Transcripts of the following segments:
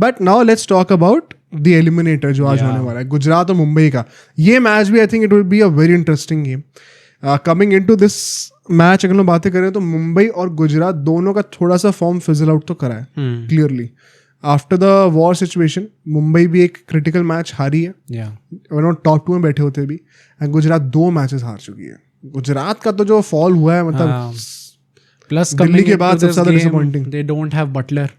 But now let's talk about the eliminator जो आज होने वाला है, गुजरात और मुंबई का. ये मैच भी I think it will be a very interesting game. Coming into this match अगर हम बातें करें तो मुंबई और गुजरात दोनों का थोड़ा सा फॉर्म फिजल आउट तो करा है clearly. After the war situation Mumbai भी एक क्रिटिकल मैच हारी है, टॉप 2 में बैठे होते भी, एंड गुजरात 2 मैचेस हार चुकी है. गुजरात का तो जो फॉल हुआ है मतलब प्लस दिल्ली के बाद सबसे ज्यादा disappointing. They don't have Butler,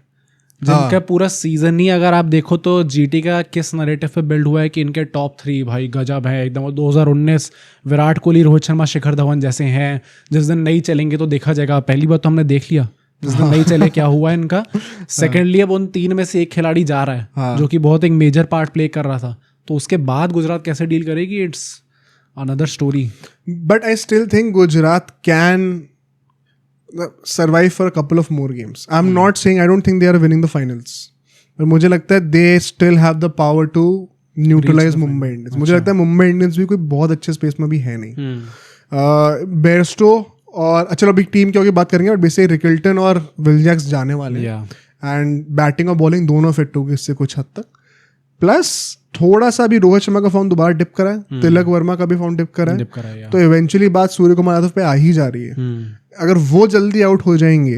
जिनका पूरा सीजन ही अगर आप देखो तो जीटी का किस नैरेटिव पे बिल्ड हुआ है कि इनके टॉप 3 भाई गजब है एकदम. 2019 विराट कोहली, रोहित शर्मा, शिखर धवन जैसे हैं. जिस दिन नहीं चलेंगे तो देखा जाएगा. पहली बार तो हमने देख लिया जिस दिन नहीं चले क्या हुआ है इनका. सेकेंडली अब उन 3 में से एक खिलाड़ी जा रहा है जो कि बहुत एक मेजर पार्ट प्ले कर रहा था. तो उसके बाद गुजरात कैसे डील करेगी, it's another story. But I still think Gujarat can survive for a couple of more games. I'm not saying I don't think they are winning the finals, but मुझे लगता है they still have the power to neutralize Mumbai Indians. मुझे लगता है Mumbai Indians भी कोई बहुत अच्छे स्पेस में भी है नहीं. बेयरस्टो और चलो अभी टीम की बात करेंगे, और बेसिकली रिकल्टन और विलियम्स जाने वाले हैं, एंड बैटिंग और बॉलिंग दोनों फिट होगी इससे कुछ हद तक. प्लस थोड़ा सा भी रोहित शर्मा का फॉर्म दोबारा डिप करा है, तिलक वर्मा का भी फॉर्म डिप करा है, तो इवेंचुअली बात सूर्य कुमार यादव पे आ ही जा रही है. अगर वो जल्दी आउट हो जाएंगे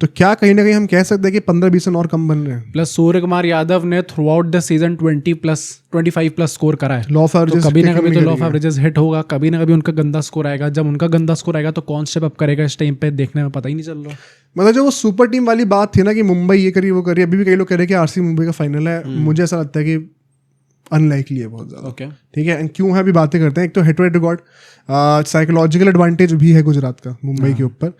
तो क्या कहीं ना कहीं हम कह सकते हैं कि 15-20 रन और कम बन रहे हैं. प्लस सूर्य कुमार यादव ने throughout the season 25+ score करा है. लॉ ऑफ एवरेजेस कभी ना कभी तो लॉ ऑफ एवरेजेस हिट होगा, कभी ना कभी उनका गंदा स्कोर आएगा. जब उनका गंदा स्कोर आएगा तो कौन स्टेप अप करेगा इस टाइम पे देखने में पता ही नहीं चल रहा. मतलब जो वो सुपर टीम वाली बात थी ना कि मुंबई ये करी वो करी, अभी भी कई लोग कह रहे हैं कि आरसी मुंबई का फाइनल है. मुझे ऐसा लगता है कि अनलाइकली है बहुत ज़्यादा. ठीक है, एंड क्यों है अभी बातें करते हैं. एक तो head to head record, psychological advantage भी है गुजरात का मुंबई के ऊपर.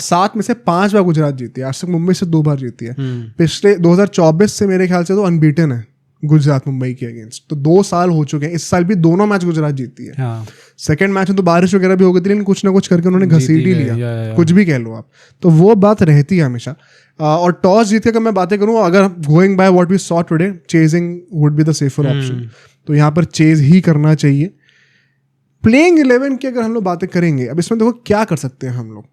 7 में से 5 बार गुजरात जीती है, आज तक मुंबई से 2 बार जीती है. पिछले 2024 से मेरे ख्याल से तो अनबीटन है गुजरात मुंबई के अगेंस्ट. तो 2 साल हो चुके हैं. इस साल भी दोनों मैच गुजरात जीती है. सेकंड मैच में तो बारिश वगैरह भी हो गई थी, लेकिन कुछ ना कुछ करके उन्होंने घसीट ही लिया, कुछ भी कह लो आप. तो वो बात रहती है हमेशा. और टॉस जीत के अगर मैं बातें करूँ, अगर going by what we saw today, chasing would be the safer option. तो यहाँ पर चेज ही करना चाहिए. प्लेइंग 11 की अगर हम लोग बातें करेंगे, अब इसमें देखो क्या कर सकते हैं हम लोग.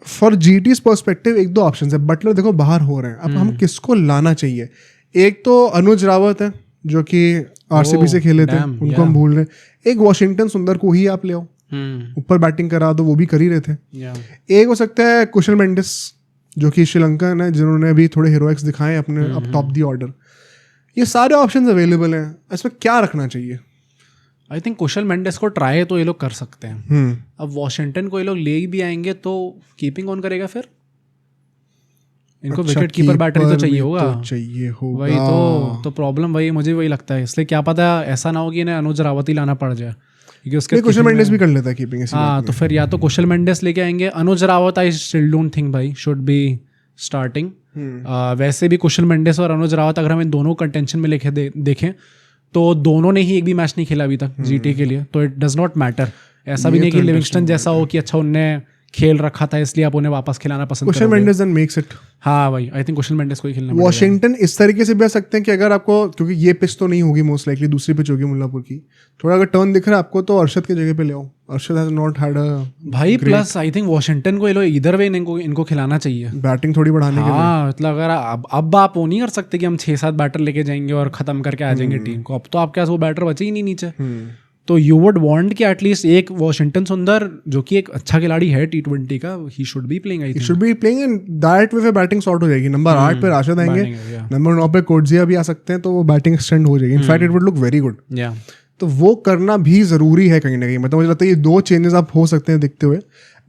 फॉर जीटीज पर्सपेक्टिव 1-2 ऑप्शन है. बटलर देखो बाहर हो रहे हैं, अब हम किसको लाना चाहिए. एक तो अनुज रावत है जो कि आरसीबी से खेले थे, उनको हम भूल रहे हैं. एक वॉशिंगटन सुंदर को ही आप ले आओ, ऊपर बैटिंग करा दो, वो भी कर ही रहे थे. एक हो सकता है कुशल मेंडिस जो कि श्रीलंकन है, जिन्होंने अभी थोड़े हीरोइक्स दिखाए अपने अब टॉप दी ऑर्डर. ये सारे ऑप्शंस अवेलेबल हैं. इसमें क्या रखना चाहिए? आई थिंक कुशल मेंडिस को ट्राई तो ये लोग कर सकते हैं. अब वॉशिंगटन को ये लोग ले भी आएंगे तो कीपिंग कौन करेगा फिर? इनको विकेट कीपर बैटर तो चाहिए होगा. वही तो प्रॉब्लम वही मुझे वही लगता है. इसलिए क्या पता ऐसा ना हो कि इन्हें अनुज रावत ही लाना पड़ जाए, क्योंकि उसके कुशल मेंडिस भी कर लेता है कीपिंग. हाँ, तो फिर या तो कुशल मेंडिस लेके आएंगे. Anuj Rawat I still don't think भाई शुड बी स्टार्टिंग. वैसे भी कुशल मेंडिस और अनुज रावत अगर हम इन दोनों कंटेंशन में लेके देखें तो दोनों ने ही एक भी मैच नहीं खेला अभी तक जीटी के लिए. तो इट डज नॉट मैटर. ऐसा भी नहीं कि लिविंगस्टन जैसा हो कि अच्छा उनने खेल रखा था इसलिए आप उन्हें वापस खिलाना पसंद करोगे. कुशल मेंडिस देन मेक्स इट. हाँ भाई, आई थिंक कुशल मेंडिस को ही खेलना पड़ेगा. वॉशिंगटन इस तरीके से भी आ सकते हैं कि अगर आपको, क्योंकि ये पिच तो नहीं होगी मोस्ट लाइकली, दूसरी पिच होगी मुल्लापुर की, थोड़ा अगर टर्न दिख रहा है आपको तो अर्शद की जगह पे ले आओ. Arshad has not had a भाई. प्लस आई थिंक वॉशिंगटन को इधर वे इनको खिलाना चाहिए बैटिंग थोड़ी बढ़ाने के लिए. हाँ, मतलब अगर अब आप वो नहीं कर सकते कि हम 6-7 बैटर लेके जाएंगे और खत्म करके आ जाएंगे टीम को. अब तो आपके पास वो बैटर बचे ही नहीं नीचे. तो यू वुड वांट कि एटलीस्ट एक वॉशिंगटन सुंदर जो कि एक अच्छा खिलाड़ी है T20 का, he should be playing. I think should be playing and that way batting sort हो जाएगी. नंबर 8 पे राशिद आएंगे, नंबर 9 पे कोटजिया भी आ सकते हैं, तो वो बैटिंग एक्सटेंड हो जाएगी. In fact it would look very good. तो वो करना भी जरूरी है कहीं ना कहीं. मतलब मुझे लगता है ये 2 चेंजेस आप हो सकते हैं दिखते हुए.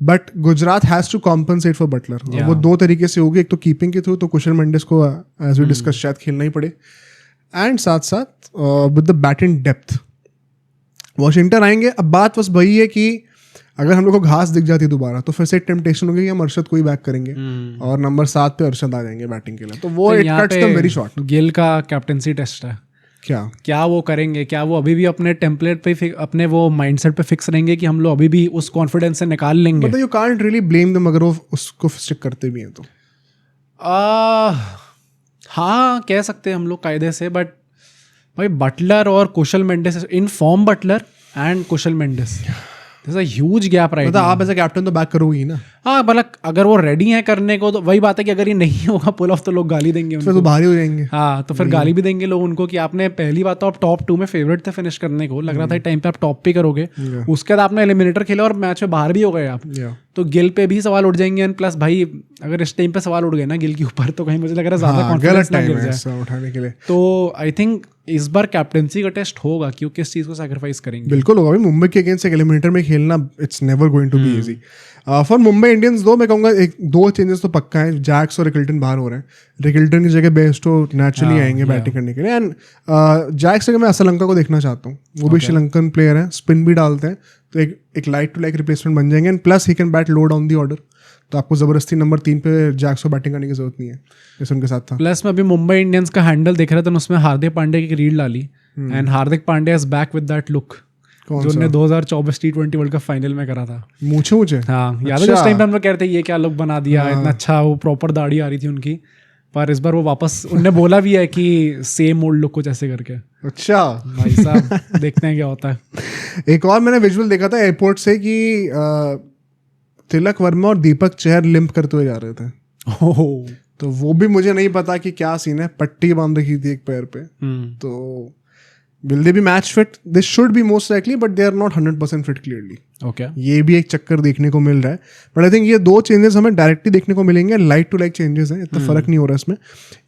But Gujarat has to compensate for Butler. वो 2 तरीके से होगी. एक तो कीपिंग के थ्रू, तो कुशल मेंडिस को एज वी डिस्कस शायद खेलना ही पड़े, एंड साथ साथ with the batting depth Washington आएंगे. अब बात बस वही है कि अगर हम लोग को घास दिख जाती है दोबारा तो फिर से टेम्पटेशन होगी कि हम अर्शद को ही बैक करेंगे और नंबर 7 पे अर्शद आ जाएंगे बैटिंग के लिए. तो वो it cuts them very short. Gill का कैप्टेंसी टेस्ट है. क्या वो करेंगे? क्या वो अभी भी अपने टेम्पलेट पे अपने वो माइंडसेट पे फिक्स रहेंगे कि हम लोग अभी भी उस कॉन्फिडेंस से निकाल लेंगे? मतलब you can't really blame them अगर वो उसको स्टिक करते भी हैं तो. हाँ, कह सकते हैं हम लोग कायदे से. बट भाई बटलर और Kushal Mendis, in form Buttler and Kushal Mendis, there's a huge gap right मतलब now. आप एज अ कैप्टन तो बैक करोगे ही ना, हाँ मतलब अगर वो रेडी हैं करने को तो वही बात है कि अगर ये नहीं होगा पुल ऑफ तो लोग गाली देंगे फिर तो उनको. भारी हो जाएंगे. हाँ तो फिर गाली भी देंगे लोग उनको कि आपने पहली बात तो आप टॉप 2 में फेवरेट थे फिनिश करने को, लग रहा था टाइम पे आप टॉप पे करोगे, उसके बाद आपने एलिमिनेटर खेला और मैच में बाहर भी हो गए आप, तो गिल पे भी सवाल उठ जाएंगे. एंड प्लस भाई अगर इस टाइम पे सवाल उठ गए ना गिल के ऊपर तो कहीं मुझे लग रहा है ज्यादा कॉन्फिडेंस ना गिर जाए उठाने के लिए. तो आई थिंक इस बार कैप्टनसी का टेस्ट होगा कि वो किस चीज को सैक्रिफाइस करेंगे. बिल्कुल होगा भाई, मुंबई के अगेंस्ट एक एलिमिनेटर में खेलना it's never going to be easy for Mumbai Indians. दो मैं कहूँगा एक दो चेंजेस तो पक्का है. जैक्स और रिकल्टन बाहर हो रहे हैं, रिकल्टन की जगह बेस्टो नेचुरली आएंगे बैटिंग करने के लिए. एंड जैक्स जगह मैं असलंका को देखना चाहता हूँ, वो भी श्रीलंकन प्लेयर है, स्पिन भी डालते हैं, तो एक लाइक टू लाइक रिप्लेसमेंट बन जाएंगे. And plus he can bat low down the order, तो आपको जबरदस्ती नंबर 3 पे जैक्स को बैटिंग करने की जरूरत नहीं है, जैसे उनके साथ था. प्लस मैं अभी मुंबई इंडियंस का हैंडल देख रहा था, उसमें हार्दिक पांड्या की रील डाली and Hardik Pandya is back with that look जो उन्होंने 2024 T20 वर्ल्ड कप फाइनल में करा था. मूछे हाँ याद है, उस टाइम पे हम लोग कह रहे थे ये क्या लुक बना दिया, इतना अच्छा वो प्रॉपर दाढ़ी आ रही थी उनकी, पर इस बार वो वापस उनने बोला भी है कि सेम ओल्ड लुक कुछ ऐसे करके. अच्छा भाई साहब देखते हैं क्या होता है. एक और मैंने विजुअल देखा था एयरपोर्ट से कि तिलक वर्मा और दीपक चहर लिम्प करते हुए जा रहे थे. तो वो भी मुझे नहीं पता कि क्या सीन है, पट्टी बांध रखी थी एक पैर पे. तो will they be match fit? They should be most likely, but they are not 100% fit clearly. Okay, ये भी एक चक्कर देखने को मिल रहा है. बट आई थिंक ये दो चेंजेस हमें डायरेक्टली देखने को मिलेंगे, लाइक टू लाइक चेंजेस हैं, इतना फर्क नहीं हो रहा इसमें.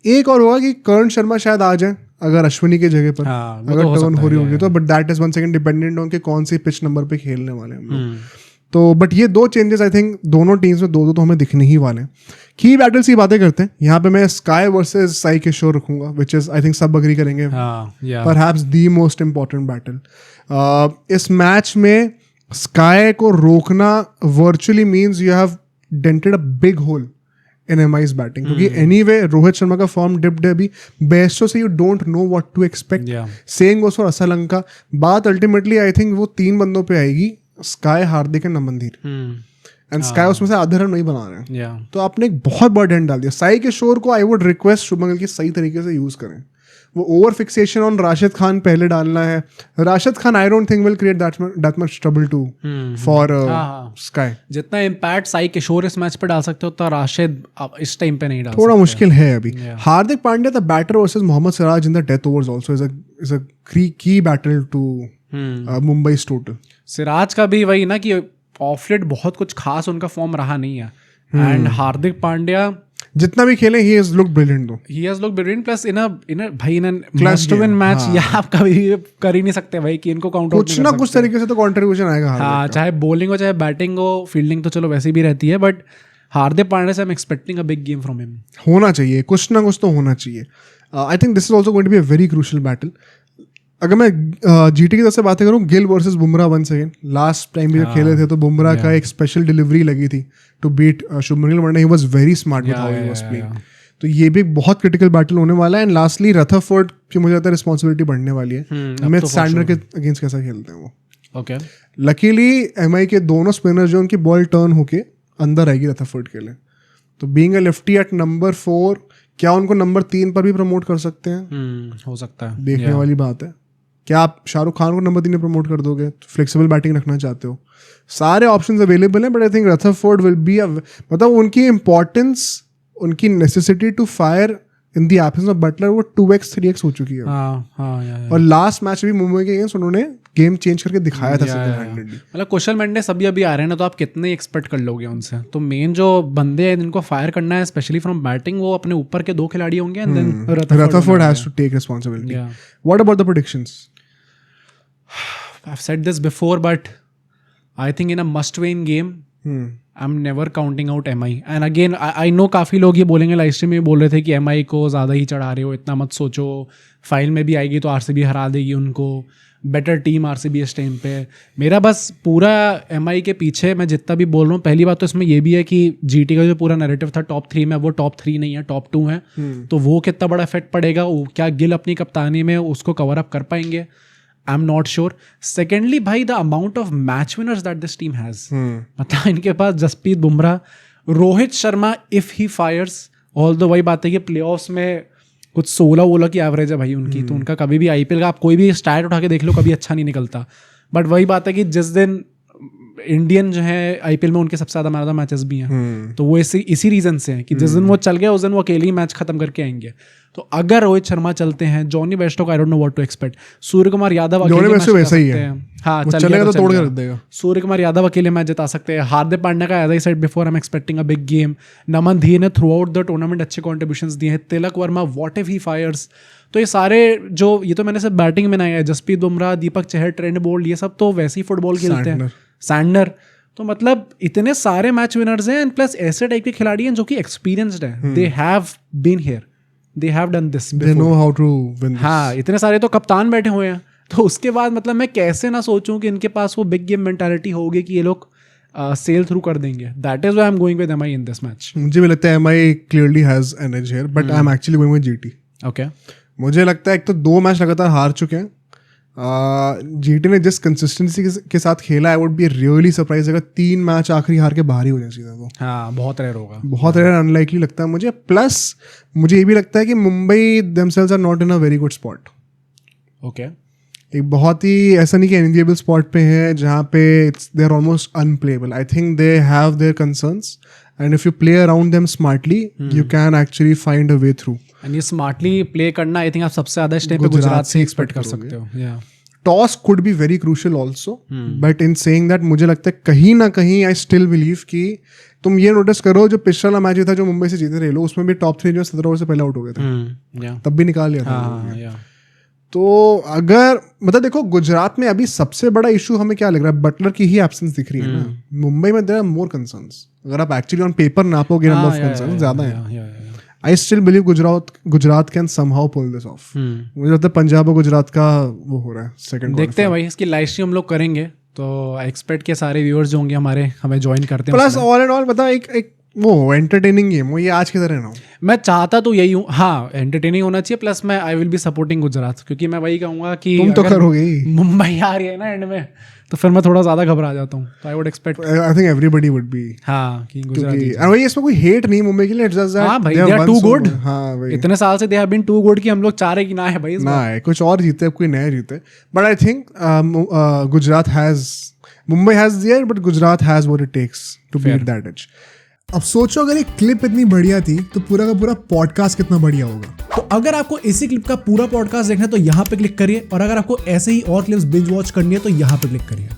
एक और होगा कि कर्ण शर्मा शायद आ जाए अगर अश्विनी की जगह पर, अगर टर्न हो रही होगी तो, but that is one second dependent on कि कौन सी पिच नंबर पे खेलने वाले हैं हम लोग. तो बट ये दो चेंजेस आई थिंक दोनों टीम्स में दो तो हमें दिखने ही वाले हैं. की बैटल्स की बातें करते हैं, यहाँ पे मैं स्काई वर्सेस साई किशोर रखूंगा, विच इज आई थिंक सब अग्री करेंगे perhaps the most important battle. इस मैच में स्काई को रोकना virtually means you have dented a big hole in MI's batting, क्योंकि एनीवे रोहित शर्मा का फॉर्म डिप्ड है अभी, बेस्टो से you don't know what to expect. Same goes for Asalanka. बात अल्टीमेटली आई थिंक वो 3 बंदों पे आएगी, SKY, Hardik and Namandeep. And SKY उसमें से आधे रन नहीं बना रहे हैं, तो आपने एक बहुत बड़ा डेंट डाल दिया. साई किशोर को I would request Shubman Gill की सही तरीके से यूज करें. वो over fixation on Rashid Khan पहले डालना है. Rashid Khan I don't think will create that much trouble to for SKY. जितना इम्पैक्ट साई किशोर इस मैच पे डाल सकते हो उतना राशिद इस टाइम पे नहीं डाल थोड़ा मुश्किल है अभी. Hardik Pandya the batter versus Mohammed Siraj in the death overs also is a key battle to Mumbai's total. Siraj का भी वही ना कि ऑफलेट बहुत कुछ खास उनका फॉर्म रहा नहीं है. एंड हार्दिक पांड्या जितना भी खेले ही has looked brilliant though. He has looked brilliant. Plus in a भाई इन मस्ट विन मैच ये आप कभी कर ही नहीं सकते भाई कि इनको काउंट आउट कुछ ना कुछ तरीके से तो कंट्रीब्यूशन आएगा. हाँ, चाहे बॉलिंग हो चाहे बैटिंग हो, फील्डिंग तो चलो वैसे भी रहती है, बट हार्दिक पांड्या से I am expecting a big game from him. होना चाहिए, कुछ ना कुछ तो होना चाहिए. I think this is also going to be a very crucial battle. अगर मैं जीटी की तरफ से बातें करूँ, Gill versus Bumrah once again. Last time भी जब खेले थे तो बुमराह का एक स्पेशल डिलीवरी लगी थी टू बीट शुभमन गिल, वरना he was very smart with how he was playing. तो ये भी एक बहुत क्रिटिकल बैटल होने वाला है. एंड लास्टली रथरफोर्ड की मुझे लगता है रिस्पॉन्सिबिलिटी बढ़ने वाली है. मिथ सैंडर के अगेंस्ट कैसा खेलते हैं वो. ओके, लकीली एमआई के दोनों स्पिनर जो उनकी बॉल टर्न होके अंदर आएगी रथरफोर्ड के लिए, तो being a lefty at number 4 क्या उनको नंबर 3 पर भी प्रमोट कर सकते हैं? हो सकता है, देखने वाली बात है. क्या आप शाहरुख खान को नंबर 3 में प्रमोट कर दोगे? फ्लेक्सिबल बैटिंग रखना चाहते हो? सारे ऑप्शंस अवेलेबल हैं, but I think Rutherford will be मतलब उनकी इंपॉर्टेंस, उनकी necessity to fire in the absence of Buttler वो 2x 3x हो चुकी है. और लास्ट मैच भी मुंबई के अगेंस्ट उन्होंने गेम चेंज करके दिखाया था सिंगल हैंडेडली. मतलब कुशल मेंडिस अभी आ रहे हैं ना, तो आप कितने एक्सपेक्ट कर लोगे उनसे? तो मेन जो बंदे हैं जिनको फायर करना है स्पेशली फ्रॉम बैटिंग, वो अपने ऊपर के 2 खिलाड़ी होंगे. And then Rutherford has to take responsibility. What about the predictions? I've said this before, but I think in a must-win game, I'm never counting out MI. And again, I know काफ़ी लोग ये बोलेंगे, live stream में बोल रहे थे कि MI को ज़्यादा ही चढ़ा रहे हो, इतना मत सोचो, फाइल में भी आएगी तो RCB हरा देगी उनको, बेटर टीम RCB इस टाइम पे. मेरा बस पूरा MI के पीछे मैं जितना भी बोल रहा हूँ, पहली बात तो इसमें ये भी है कि GT का जो पूरा नैरेटिव था टॉप 3 में, वो टॉप 3 नहीं है, टॉप 2 है. तो वो कितना बड़ा इफेक्ट पड़ेगा, क्या गिल अपनी कप्तानी में उसको कवर अप कर पाएंगे? I'm not sure. Secondly, भाई the amount of match winners that this team has. मतलब इनके पास Jasprit Bumrah, Rohit Sharma if he fires, although वही बात है कि प्लेऑफ्स में कुछ 16 की एवरेज है भाई उनकी, तो उनका कभी भी IPL का आप कोई भी स्टैट उठा के देख लो, कभी अच्छा नहीं निकलता. बट वही बात है कि जिस दिन इंडियन जो है आईपीएल में उनके सबसे ज़्यादा मैन ऑफ द मैचेस भी हैं, तो वो इसी रीज़न से हैं कि जिस दिन वो चल गया उस दिन वो अकेले ही मैच खत्म करके आएंगे। तो अगर रोहित शर्मा चलते हैं, Jonny Bairstow I don't know what to expect, Surya Kumar Yadav अकेले मैच जिता सकते हैं, हाँ चलेगा तो तोड़ के रख देगा। सूर्य कुमार यादव अकेले मैच जिता सकते हैं। हार्दिक पांड्या का as I said before I am expecting a big game. Naman Dhir ने थ्रू आउट द टूर्नामेंट अच्छे कॉन्ट्रीब्यूशंस दिए हैं। Tilak Varma what if he fires. तो ये सारे जो ये तो मैंने सिर्फ बैटिंग में बनाया है, जसप्रीत बुमराह, दीपक चहर, ट्रेंट बोल्ट, ये सब तो वैसे ही फुटबॉल खेलते हैं, सैंडनर। तो मतलब इतने सारे मैच विनर्स हैं, एंड प्लस ऐसे टाइप के खिलाड़ी हैं जो कि एक्सपीरियंस्ड है, they have been here, they have done this, they know how to win. हाँ, इतने सारे तो कप्तान बैठे हुए हैं, तो उसके बाद मतलब मैं कैसे ना सोचूं कि इनके पास वो बिग गेम मेंटालिटी होगी कि ये लोग सेल थ्रू कर देंगे। That is why I am going with MI in this match. मुझे भी लगता है MI clearly has an edge here, but I am actually going with GT. Okay, मुझे लगता है एक तो 2 मैच लगातार हार चुके हैं, जीटी ने जिस कंसिस्टेंसी के साथ खेला, I would be really surprise अगर 3 मैच आखिरी हार के बाहर ही हो जाए सीधा। तो हाँ, बहुत रेयर होगा, बहुत रेयर, अनलाइकली लगता है मुझे। प्लस मुझे ये भी लगता है कि Mumbai themselves are not in a very good spot. Okay, एक बहुत ही ऐसा नहीं कि एनविएबल स्पॉट पे है जहाँ पे they are almost unplayable. I think they have their concerns, and if you play around them smartly you can actually find a way through. And ये स्मार्टली प्ले करना आई थिंक आप सबसे ज्यादा step पे गुजरात से एक्सपेक्ट कर सकते हो। Toss could be very crucial also, but in saying that मुझे लगता है कहीं ना कहीं आई स्टिल बिलीव कि तुम ये नोटिस करो, जो पिछला वाला मैच था जो मुंबई से जीते रहे लोग, उसमें भी टॉप 3 जो 17 ओवर से पहले आउट हो गए थे, तब भी निकाल लिया था। तो अगर मतलब देखो, गुजरात में अभी सबसे बड़ा इशू हमें क्या लग रहा है, बटलर की ही एब्सेंस दिख रही है ना। मुंबई में देयर आर मोर कंसर्न्स, अगर आप एक्चुअली ऑन पेपर नापोगे नंबर ऑफ कंसर्न्स ज्यादा है। I still believe Gujarat can somehow pull this off. मुझे लगता है पंजाब और गुजरात का वो हो रहा है सेकंड। देखते हैं भाई, इसकी लाइव स्ट्रीम हम लोग करेंगे, तो एक्सपेक्ट के सारे व्यूअर्स जो होंगे हमारे हमें ज्वाइन करते हैं। प्लस ऑल एंड ऑल बता, एक वो एंटरटेनिंग गेम वो ये आज की तरह ना हो। मैं चाहता तो यही हूँ, हाँ एंटरटेनिंग होना चाहिए, प्लस मैं I will be supporting Gujarat, क्योंकि मैं वही कहूँगा कि तुम तो करोगे ही। मुंबई आ रही है ना एंड में, तो फिर मैं थोड़ा ज्यादा घबरा जाता हूँ। तो I would expect, I think everybody would be, हाँ कि गुजरात। और वही इसमें कोई हेट नहीं मुंबई के लिए, इट्स जस्ट दैट हाँ भाई, दे आर टू गुड। हाँ भाई, इतने साल से they have been too good कि हम लोग चाह रहे कि ना है भाई, ना है कुछ और जीते, कोई नया जीते। But I think Gujarat has, Mumbai has their, but Gujarat has what it takes to beat that edge. अब सोचो अगर एक क्लिप इतनी बढ़िया थी तो पूरा का पूरा पॉडकास्ट कितना बढ़िया होगा। तो अगर आपको इसी क्लिप का पूरा पॉडकास्ट देखना है तो यहाँ पे क्लिक करिए, और अगर आपको ऐसे ही और क्लिप्स बिंज वॉच करनी है तो यहाँ पे क्लिक करिए।